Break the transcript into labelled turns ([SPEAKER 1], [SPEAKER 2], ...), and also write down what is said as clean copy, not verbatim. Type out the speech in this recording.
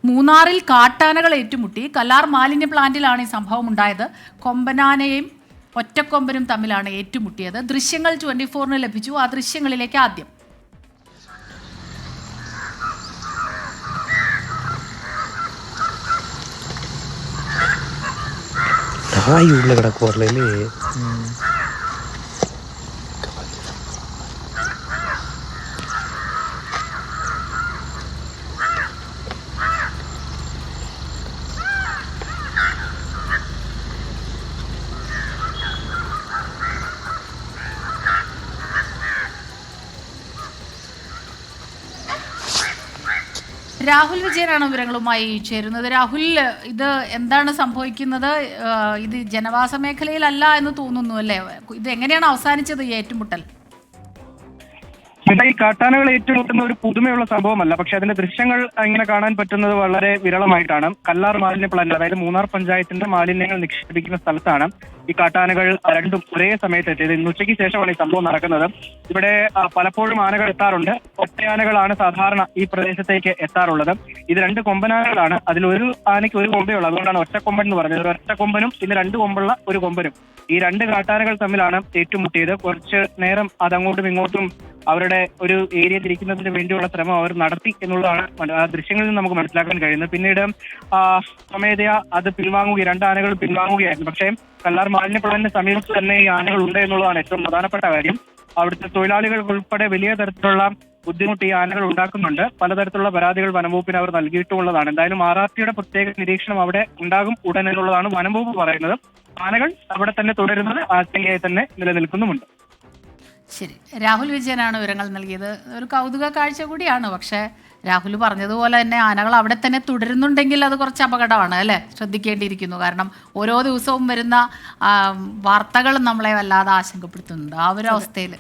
[SPEAKER 1] മൂന്നാറിൽ കാട്ടാനകൾ ഏറ്റുമുട്ടി. കല്ലാർ മാലിന്യ പ്ലാന്റിലാണ് ഈ സംഭവം ഉണ്ടായത്. കൊമ്പനാനയും ഒറ്റക്കൊമ്പനും തമ്മിലാണ് ഏറ്റുമുട്ടിയത്. ദൃശ്യങ്ങൾ 24-ന് ലഭിച്ചു. ആ ദൃശ്യങ്ങളിലേക്ക് ആദ്യം.
[SPEAKER 2] കിടക്കുവല്ലേ.
[SPEAKER 1] രാഹുൽ വിജയനാണ് വിവരങ്ങളുമായി ചേരുന്നത്. രാഹുൽ, ഇത് എന്താണ് സംഭവിക്കുന്നത്? ഇത് ജനവാസ മേഖലയിലല്ല എന്ന് തോന്നുന്നു അല്ലേ? ഇത് എങ്ങനെയാണ് അവസാനിച്ചത് ഈ ഏറ്റുമുട്ടൽ?
[SPEAKER 3] ഈ കാട്ടാനകൾ ഏറ്റുമുട്ടുന്ന ഒരു പുതുമയുള്ള സംഭവമല്ല, പക്ഷെ അതിന്റെ ദൃശ്യങ്ങൾ ഇങ്ങനെ കാണാൻ പറ്റുന്നത് വളരെ വിരളമായിട്ടാണ്. കല്ലാർ മാലിന്യ പ്ലാന്റ്, അതായത് മൂന്നാർ പഞ്ചായത്തിന്റെ മാലിന്യങ്ങൾ നിക്ഷേപിക്കുന്ന സ്ഥലത്താണ് ഈ കാട്ടാനകൾ രണ്ടും ഒരേ സമയത്ത് എത്തിയത്. ഇന്ന് ഉച്ചയ്ക്ക് ശേഷമാണ് ഈ സംഭവം നടക്കുന്നത്. ഇവിടെ പലപ്പോഴും ആനകൾ എത്താറുണ്ട്. ഒറ്റയാനകളാണ് സാധാരണ ഈ പ്രദേശത്തേക്ക് എത്താറുള്ളത്. ഇത് രണ്ട് കൊമ്പനാനകളാണ്. അതിൽ ഒരു ആനയ്ക്ക് ഒരു കൊമ്പേ ഉള്ളൂ, അതുകൊണ്ടാണ് ഒറ്റക്കൊമ്പൻ എന്ന് പറഞ്ഞത്. ഒരു ഒറ്റക്കൊമ്പനും പിന്നെ രണ്ട് കൊമ്പുള്ള ഒരു കൊമ്പനും. ഈ രണ്ട് കാട്ടാനകൾ തമ്മിലാണ് ഏറ്റുമുട്ടിയത്. കുറച്ച് നേരം അതങ്ങോട്ടും ഇങ്ങോട്ടും അവരുടെ ഒരു ഏരിയ തിരിക്കുന്നതിന് വേണ്ടിയുള്ള ശ്രമം അവർ നടത്തി എന്നുള്ളതാണ് ആ ദൃശ്യങ്ങളിൽ നിന്ന് നമുക്ക് മനസ്സിലാക്കാൻ കഴിയുന്നത്. പിന്നീട് സ്വമേധയാ അത് പിൻവാങ്ങുകയും രണ്ട് ആനകൾ പിൻവാങ്ങുകയായിരുന്നു. പക്ഷേ കല്ലാർ മാലിന്യ പ്ലാന്റിന് സമീപത്ത് തന്നെ ഈ ആനകൾ ഉണ്ട് എന്നുള്ളതാണ് ഏറ്റവും പ്രധാനപ്പെട്ട കാര്യം. അവിടുത്തെ തൊഴിലാളികൾ ഉൾപ്പെടെ വലിയ തരത്തിലുള്ള ബുദ്ധിമുട്ട് ഈ ആനകൾ ഉണ്ടാക്കുന്നുണ്ട്. പലതരത്തിലുള്ള പരാതികൾ വനംവകുപ്പിന് അവർ നൽകിയിട്ടുള്ളതാണ്. എന്തായാലും RRTയുടെ പ്രത്യേക നിരീക്ഷണം അവിടെ ഉണ്ടാകും ഉടൻ എന്നുള്ളതാണ് വനംവകുപ്പ് പറയുന്നത്. ആനകൾ അവിടെ തന്നെ തുടരുന്നത് ആശങ്കയായി തന്നെ നിലനിൽക്കുന്നുമുണ്ട്.
[SPEAKER 1] ശരി, രാഹുൽ വിജയനാണ് വിവരങ്ങൾ നൽകിയത്. ഒരു കൗതുക കാഴ്ച കൂടിയാണ്. പക്ഷേ രാഹുൽ പറഞ്ഞതുപോലെ തന്നെ ആനകൾ അവിടെ തന്നെ തുടരുന്നുണ്ടെങ്കിൽ അത് കുറച്ച് അപകടമാണ് അല്ലേ? ശ്രദ്ധിക്കേണ്ടിയിരിക്കുന്നു. കാരണം ഓരോ ദിവസവും വരുന്ന വാർത്തകളും നമ്മളെ വല്ലാതെ ആശങ്കപ്പെടുത്തുന്നുണ്ട്. ആ ഒരു അവസ്ഥയിൽ